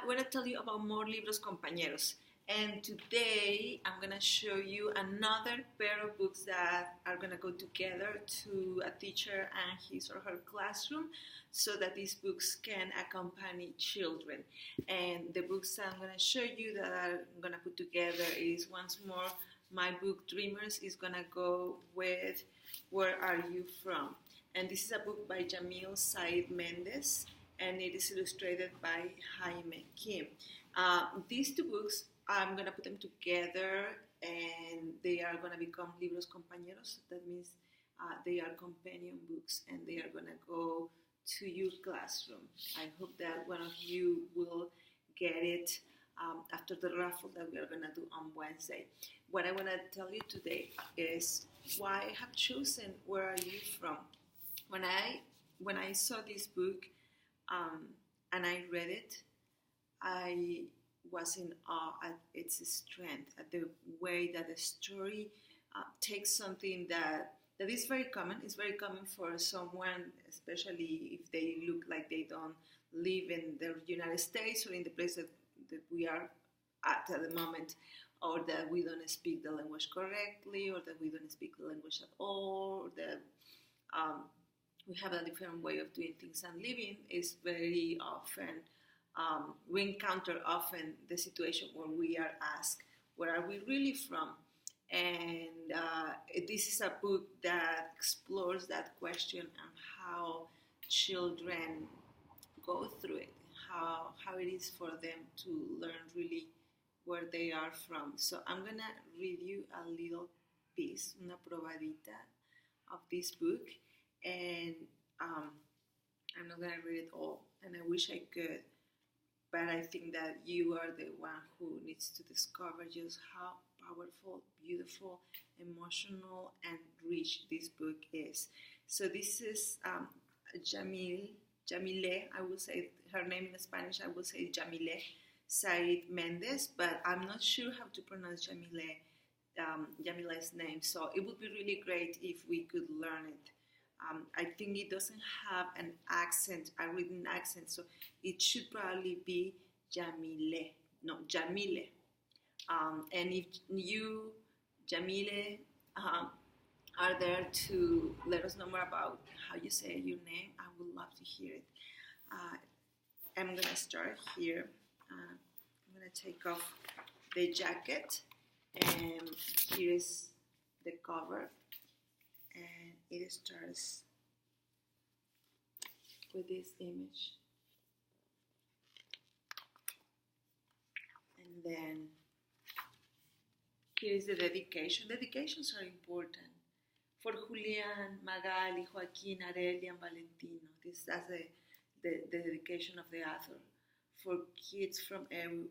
want to tell you about more libros compañeros. And today I'm going to show you another pair of books that are going to go together to a teacher and his or her classroom so that these books can accompany children. And the books I'm going to show you that I'm going to put together is, once more, my book Dreamers is going to go with Where Are You From? And this is a book by Jamil Said Mendez, and it is illustrated by Jaime Kim. These two books, I'm going to put them together and they are going to become libros compañeros. That means they are companion books and they are going to go to your classroom. I hope that one of you will get it after the raffle that we are going to do on Wednesday. What I want to tell you today is why I have chosen Where Are You From? When I saw this book and I read it, I was in awe at its strength, at the way that the story takes something that is very common. It's very common for someone, especially if they look like they don't live in the United States or in the place that we are at the moment, or that we don't speak the language correctly, or that we don't speak the language at all, or that we have a different way of doing things and living. Is very often we encounter often the situation where we are asked, where are we really from? And this is a book that explores that question and how children go through it, how it is for them to learn really where they are from. So I'm going to read you a little piece, una probadita of this book, and I'm not going to read it all, and I wish I could. But I think that you are the one who needs to discover just how powerful, beautiful, emotional, and rich this book is. So this is Jamile, I will say her name in Spanish, I will say Jamile Said Mendez, but I'm not sure how to pronounce Jamile's name. So it would be really great if we could learn it. I think it doesn't have an accent, a written accent, so it should probably be Jamile. And if you, Jamile, are there to let us know more about how you say your name, I would love to hear it. I'm going to start here. I'm going to take off the jacket, and here is the cover. And it starts with this image. And then here is the dedication. Dedications are important. For Julian, Magali, Joaquin, Arelia, and Valentino. That's the dedication of the author. For kids from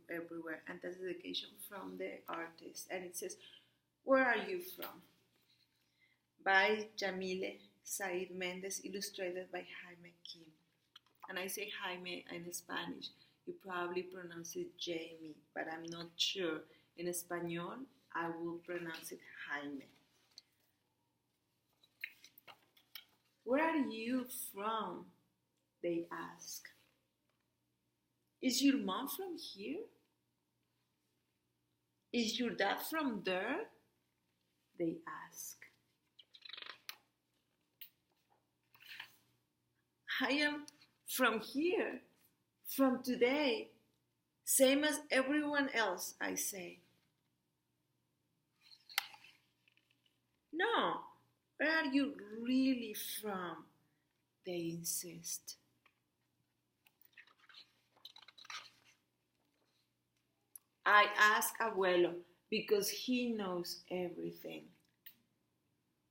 everywhere. And that's the dedication from the artist. And it says, Where are you from? By Jamile Said Mendez, illustrated by Jaime Kim. And I say Jaime in Spanish. You probably pronounce it Jamie, but I'm not sure. In Espanol, I will pronounce it Jaime. Where are you from? They ask. Is your mom from here? Is your dad from there? They ask. I am from here, from today, same as everyone else, I say. No, where are you really from? They insist. I ask Abuelo because he knows everything.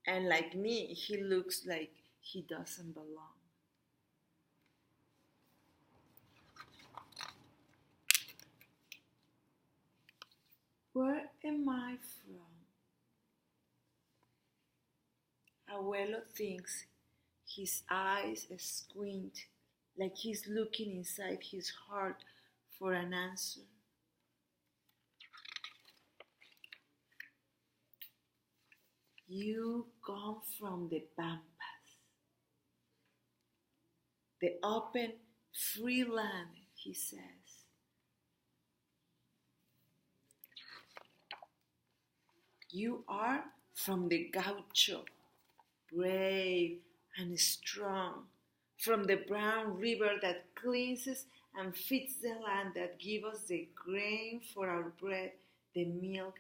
And like me, he looks like he doesn't belong. Where am I from? Abuelo thinks his eyes squint like he's looking inside his heart for an answer. You come from the Pampas, the open, free land, he says. You are from the gaucho, brave and strong, from the brown river that cleanses and feeds the land, that gives us the grain for our bread, the milk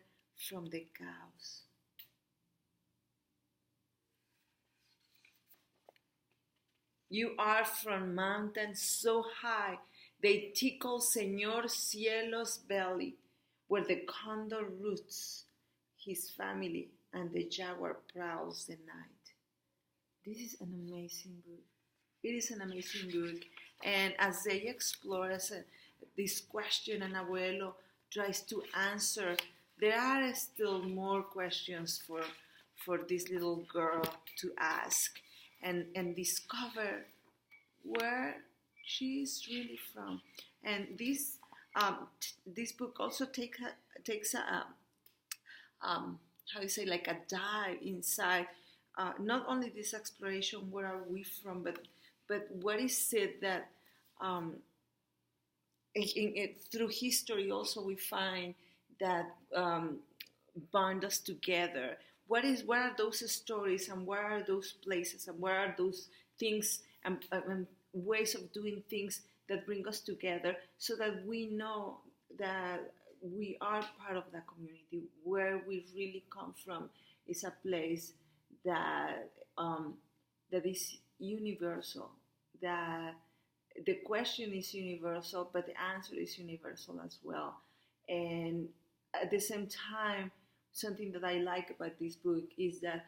from the cows. You are from mountains so high they tickle Señor Cielo's belly, where the condor roots his family and the jaguar prowls the night. This is an amazing book. It is an amazing book. And as they explore this question, and Abuelo tries to answer, there are still more questions for this little girl to ask and discover where she is really from. And this book also takes a how you say, like a dive inside not only this exploration, where are we from, but what is it that through history also we find that bind us together. What are those stories, and where are those places, and where are those things and ways of doing things that bring us together, so that we know that we are part of that community. Where we really come from is a place that that is universal. That the question is universal, but the answer is universal as well. And at the same time, something that I like about this book is that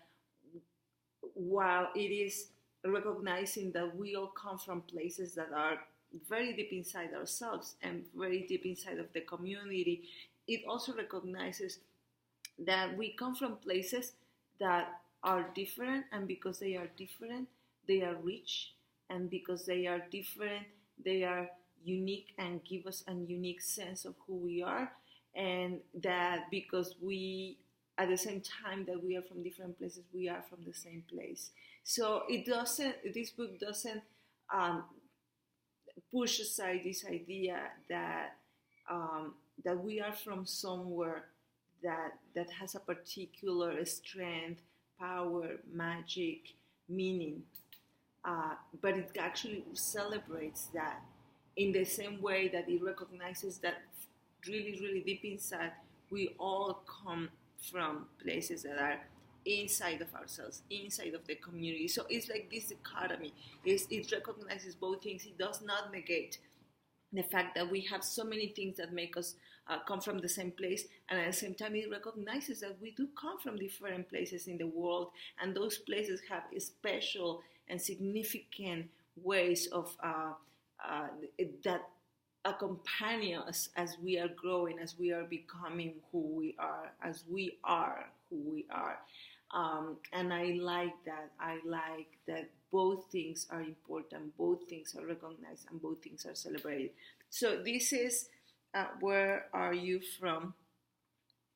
while it is recognizing that we all come from places that are very deep inside ourselves and very deep inside of the community, it also recognizes that we come from places that are different, and because they are different, they are rich, and because they are different, they are unique and give us a unique sense of who we are. And that because we, at the same time that we are from different places, we are from the same place. So this book doesn't push aside this idea that that we are from somewhere that has a particular strength, power, magic, meaning. But it actually celebrates that in the same way that it recognizes that really, really deep inside, we all come from places that are inside of ourselves, inside of the community. So it's like this dichotomy. It recognizes both things. It does not negate the fact that we have so many things that make us come from the same place, and at the same time it recognizes that we do come from different places in the world, and those places have special and significant ways of that accompany us as we are growing, as we are becoming who we are, as we are who we are. And I like that. I like that both things are important, both things are recognized, and both things are celebrated. So this is Where Are You From?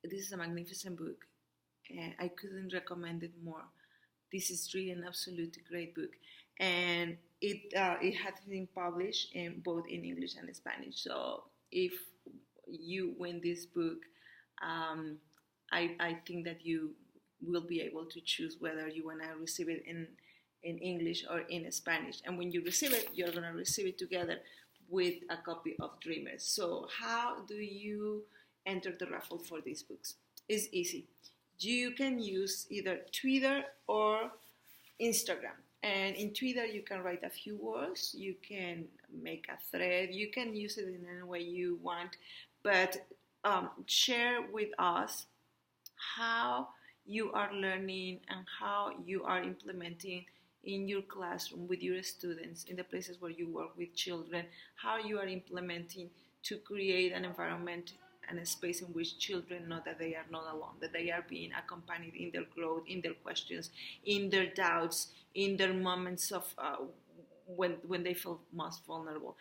This is a magnificent book. I couldn't recommend it more. This is really an absolutely great book. And it has been published both in English and Spanish. So if you win this book, I think that you will be able to choose whether you want to receive it in English or in Spanish. And when you receive it, you're going to receive it together with a copy of Dreamers. So how do you enter the raffle for these books? It's easy. You can use either Twitter or Instagram. And in Twitter, you can write a few words, you can make a thread, you can use it in any way you want, but share with us how you are learning and how you are implementing in your classroom with your students, in the places where you work with children, how you are implementing to create an environment and a space in which children know that they are not alone, that they are being accompanied in their growth, in their questions, in their doubts, in their moments of when they feel most vulnerable.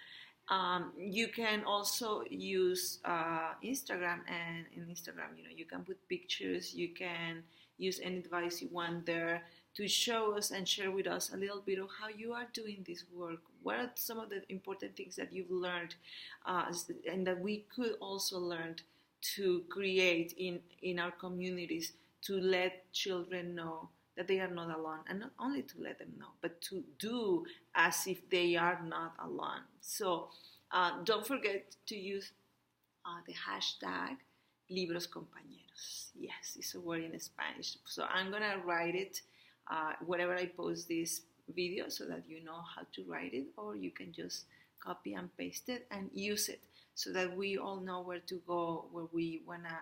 You can also use Instagram, and in Instagram, you can put pictures, you can use any device you want there to show us and share with us a little bit of how you are doing this work. What are some of the important things that you've learned and that we could also learn to create in our communities to let children know that they are not alone, and not only to let them know, but to do as if they are not alone. So don't forget to use the hashtag Libros Compañeros. Yes, it's a word in Spanish. So I'm gonna write it wherever I post this video so that you know how to write it, or you can just copy and paste it and use it so that we all know where to go, where we wanna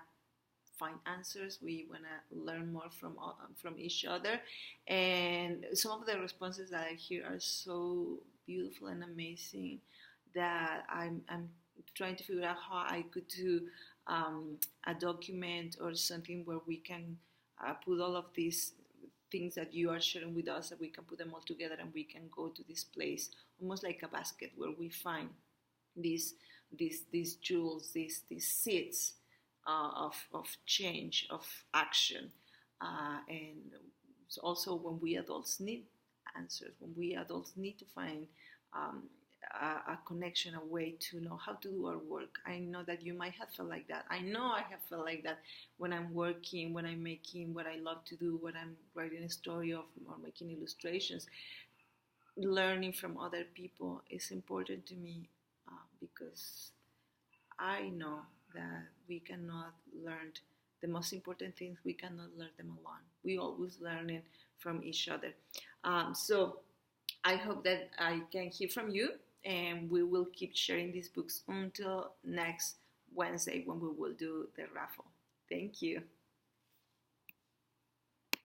find answers, we wanna learn more from each other. And some of the responses that I hear are so beautiful and amazing that I'm trying to figure out how I could do a document or something where we can put all of these things that you are sharing with us, that we can put them all together and we can go to this place, almost like a basket where we find these jewels, these seeds of change, of action. And also when we adults need answers, when we adults need to find a connection, a way to know how to do our work. I know that you might have felt like that. I know I have felt like that when I'm working, when I'm making what I love to do, when I'm writing a story or making illustrations. Learning from other people is important to me because I know that we cannot learn the most important things, we cannot learn them alone. We always learning from each other. So I hope that I can hear from you, and we will keep sharing these books until next Wednesday when we will do the raffle. Thank you.